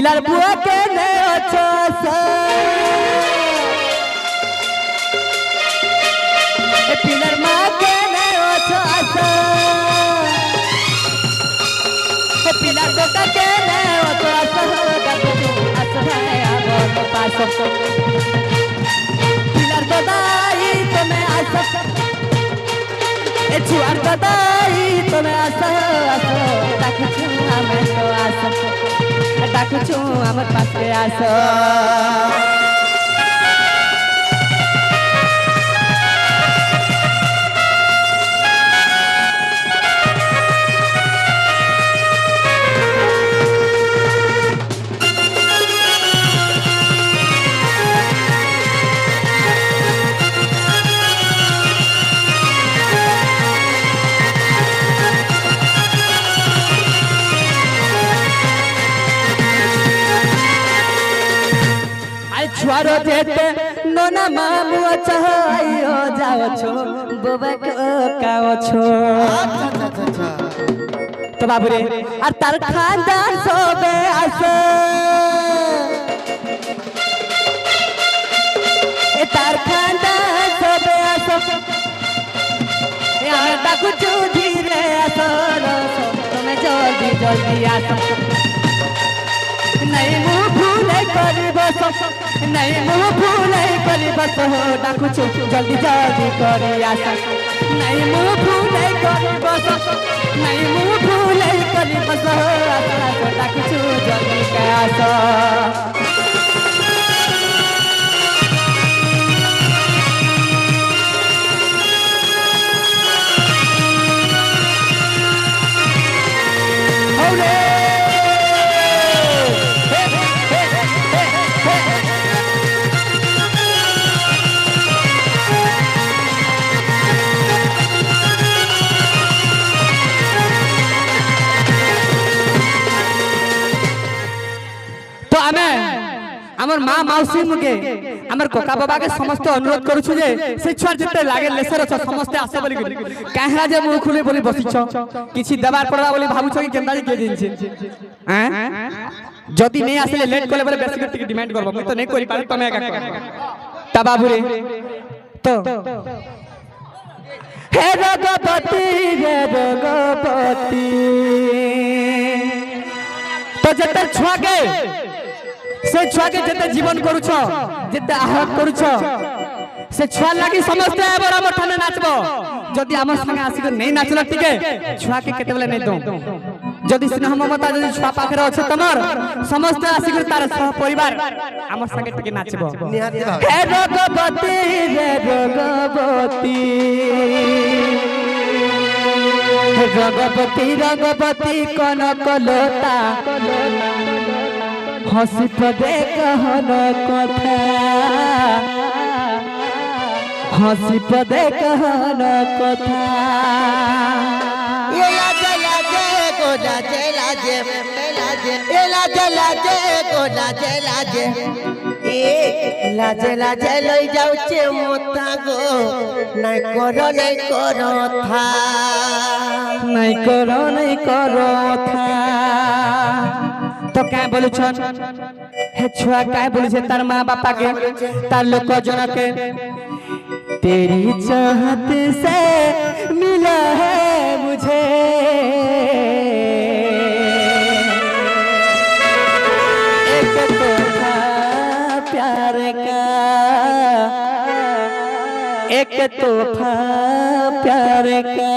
Pillar बुआ के ने अच्छा पिलर माँ के ने अच्छा पिलर बेटा के ने अच्छा पास पिलर दादाई तुम्हें आस छुआर दादाई तुम्हें आस डाकुछु हमें तो आस डाकुछु हमर पास के आस छुआरो जेते नोना मामू चाहयो जाओ छो बोबा को काओ छो अच्छा तो बाबू रे और तार खानदान सोबे आसे ए तार खानदान सोबे आसे ए हमें डाकू चू धीरे आसो तुम्हें जल्दी जल्दी आसो नहीं मुँह भूले करी बस नहीं मुँह भूले करी बस हो डाकुछु जल्दी जल्दी करी आस नहीं मुँह भूले करी बस नहीं मुँह भूले करी बस हो डाकुछु जल्दी के आस আমার মা মাউসী মুকে আমার কোকা বাবা के समस्त अनुरोध करू छु जे से छुआ जते लागे लेसर छ समस्त आसे बोली काहेला जे मुख खुले बोली बसी छ किछि देबार पड़वा बोली भाबु छ कि केंदा जे के दिन छ हैं जदी नै आसले लेट कोले बोले बेसी के डिमांड करबो मैं तो नै करि पारे तमे एका ता बाबू रे तो हे रघुपति तो जते छुआ के से छुआ के जते जीवन करूछ जते आहत करूछ से छुआ लागि समस्त बड़ा मठाने नाचबो जदी हमर संगे आसी नै नाचला टिके छुआ के केते बेले नै दो जदी स्नेह ममता जदी छुआ पाखरे अछि तमर समस्त आसी तार सह परिवार हमर संगे टिके नाचबो हे रघुपति रघुपति रघुपति कनक लोटा हसी पदे कहन कथा हसी पदे कहन कथा ये लाजे लाजे को लाजे लाजे लाजे ये लाजे लाजे को लाजे लाजे ए लाजे लाजे लई जाउचे मोता गो নাই करो था नहीं करो था तो क्या बोलू छन हे छुआ क्या बोलू छे तार माँ बापा के तार लोग जन के तेरी चाहत से मिला है मुझे एक तोहफा प्यार का एक तोहफा प्यार का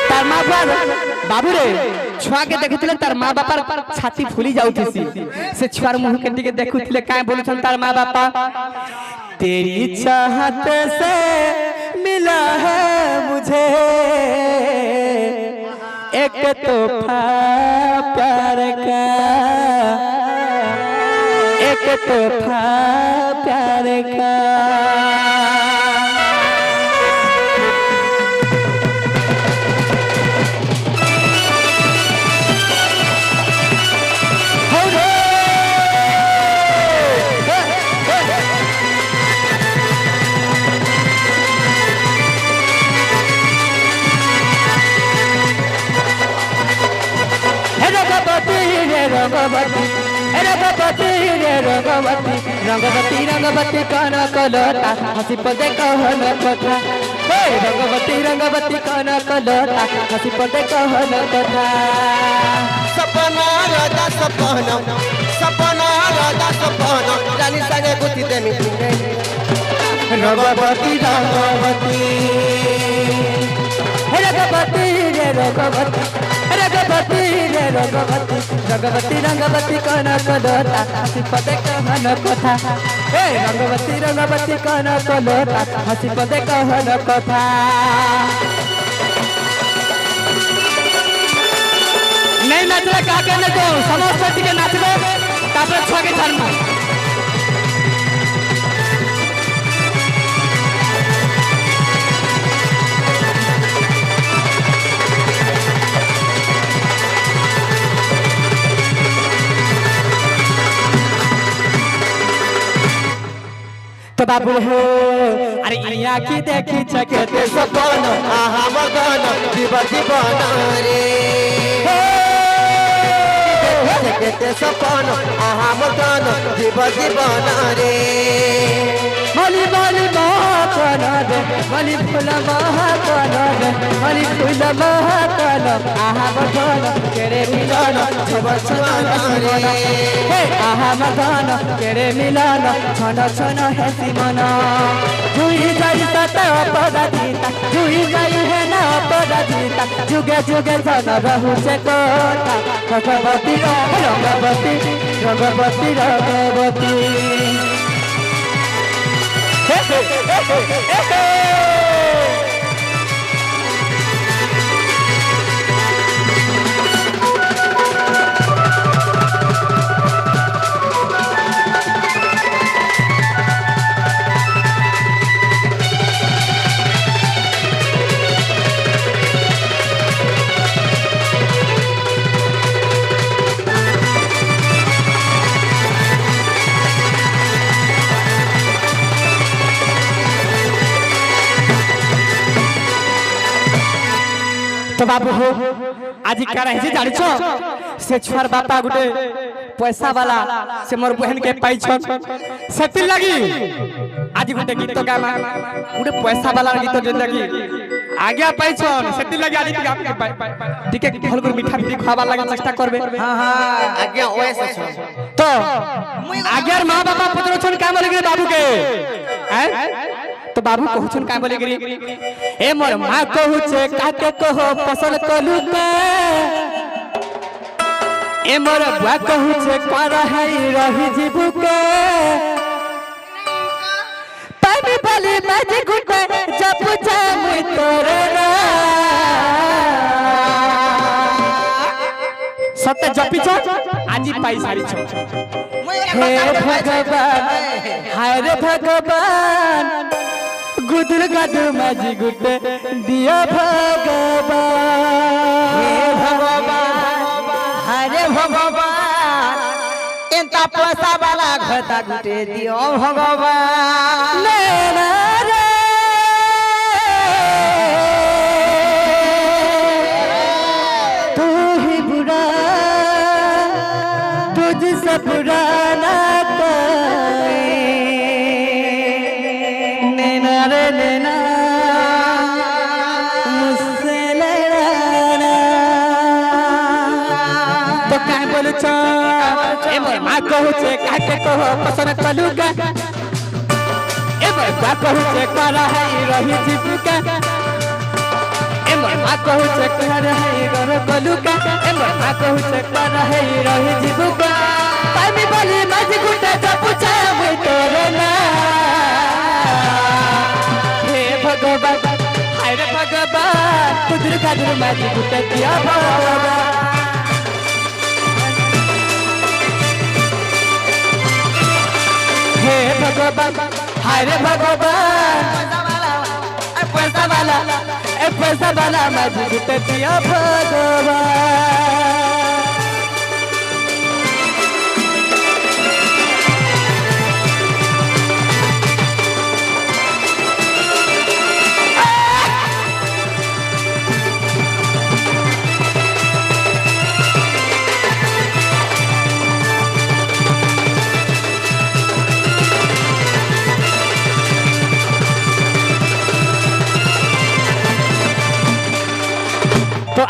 तार माँ बाबू रे छुआ के देखिथिले तार माँ बापार छाती फुली जाउथिसी से छुआर मुंह के टिके देखुथिले काय बोलछन तार माँ बापा तेरी चाहत से मिला है मुझे एक तोहफा प्यार का एक तोहफा प्यार का रंगवती रंगवती रे रंगवती रंगवती रंगवती कौन कलता हसी पदे कहन कथा हे रंगवती रंगवती कौन कलता हसी पदे कहन कथा सपना राजा सपना सपना राजा सपना रानी संगे गुथी देमी रंगवती रंगवती रंगवती रे रंगवती रंगवती रे रंगवती रंगवती रंगवती कौन कलता हसी पदे कहन कथा हे रंगवती रंगवती कौन कलता हसी पदे कहन कथा नहीं नाचले का कहने तो समस्त टिके नाचबे तापर छगे छाड़मा तो बाबू हो अरे यहाँ की देखी छके सपना आहा मगन जीव जीवन रे देखते सपना आहा मगन जीव जीवन रे मली मली महाकनद मली फूल महाकनद मली फूल महाकनद आहा मगन केरे मिलन छब छन हे आहा मगन केरे मिलन छन छन हेसी मन जुई जाई सत अपराधीता जुई जाई है ना अपराधीता जुगे जुगे जन रहु से कोता भगवती रंगवती रंगवती रंगवती तो बाबू हो आज क्या रहे जानिछ से छुआर बापा गुटे पैसा वाला से मोर बहन के पाई छ सेति लगी आज गुटे गीत गामा गुटे पैसा वाला गीत जे लगी आज्ञा पाई छ सेति लगी आज आपके टिके भल कर मीठा भी खावा लगे चेष्टा करबे हां हां आज्ञा ओएस छ तो आज्ञार मां बाबा पुत्र छन काम लगे बाबू के हैं तो बाबू कहछन का बोले गिरी ए मोर मां कहू छे काके कहो पसंद कलु के ए मोर बुआ कहू छे कर है रही जीबू के पानी वाली बाजी गुटे जब जाम तोरे ना सत्य जपी छ आजी पाई सारी छ हे भगवान हाय रे भगवान गुदुल गदु माजी गुटे दिया भगवान हे भगवान हरे भगवान एंता पैसा वाला घटा गुटे दियो भगवान लेना रे तू ही बुरा तुझसे पुराना कोई नैना रे नैना मुझसे लड़ाना तो क्या बोलू छो ए मोर मां कहू छे काके कहो पसंद कलुगा ए मोर मां कहू छे कर है रही जीविका ए मोर मां कहू छे कर है घर कलुगा ए मोर मां कहू छे कर है रही जीविका पानी वाली माजी गुटे जपुछा मुई तोरे ना हे भगवान हाय रे भगवान कुदर कादर माजी गुटे दिया भगवान हे भगवान हाय रे भगवान पैसा वाला माजी गुटे दिया भगवान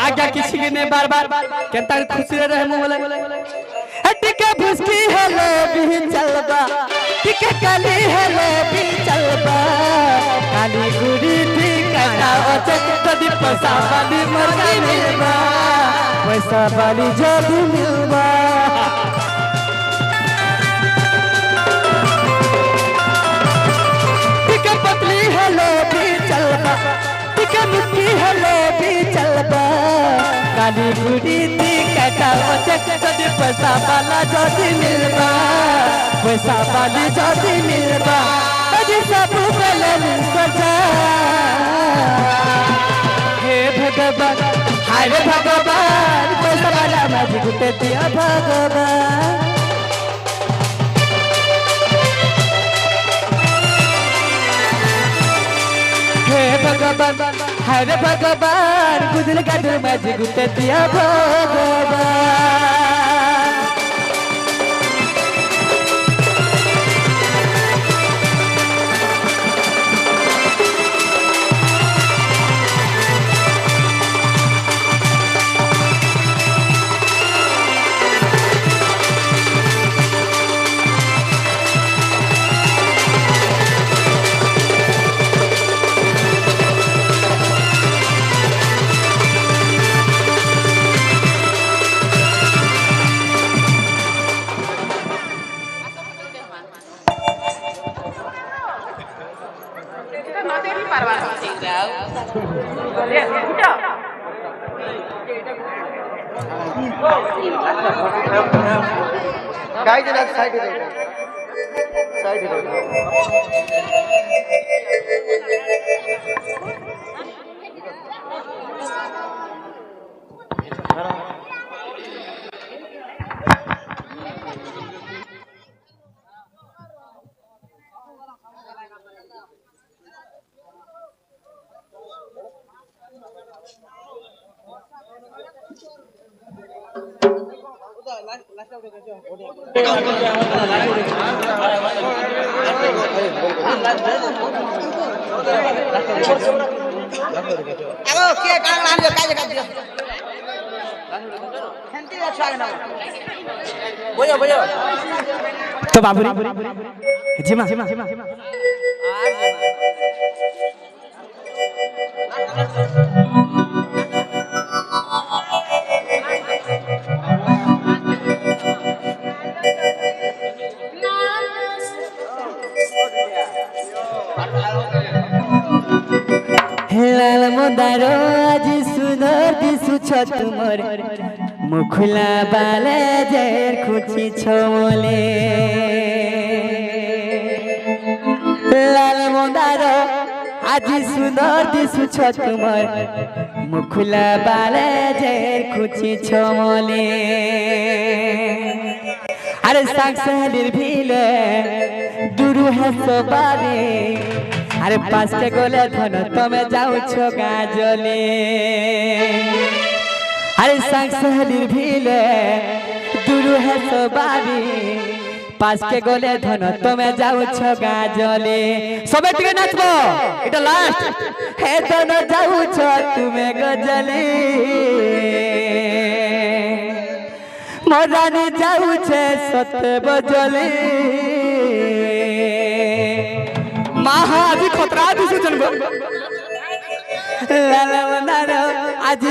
आज्ञा किसी के ने बार बार केता खुशी रहे मु बोले टिके भुसकी हेले भी चलबा टिके काली हेले भी चलबा काली गुड़ी थी कटा ओचे तदी पैसा वाली मरगा मिलबा पैसा वाली जदी मिलबा टिके पतली हेले भी चलबा टिके मुट्ठी हेले भी चलबा काली गुड़ी थी कटा ओचे तदी पैसा वाला जदी मिलबा पैसा वाली जदी मिलबा तदी सब बेलन सजा हे भगवान हाय रे भगवान पैसा वाला माझी गुटे दिया भगवान हे भगवान हाय रे भगवान गुदल गादर माझी गुटे दिया भगवान गाइस ना साइड इधर साइड इधर Ako, kaya kailangan nyo, kaya nyo. Hindi na siya na. Boyo, boyo. तो बाबूरी जिमा जिमा लाल मोदारो आज सुंदर दिसु छ तुमर मुखला बाले जेर खुची छोले लाल मोदारो आज सुंदर दिसु छ तुमर मुखला बाले जेर खुची छोले अरे साक्षालिर भीले दुरु है सोबारे अरे पाँचटे गोले धन तमे जाऊ छो गाजले अरे साक्षालिर भीले दुरु है सोबारी पाँचटे गोले धन तमे जाऊ छो गाजले सबे टिके नाचबो এটা লাস্ট হে ধন যাऊ छो तुमे गजले मरानी जाऊ छे सत बजले माहा अभी खतरा दिसु जन लाला मनारो आज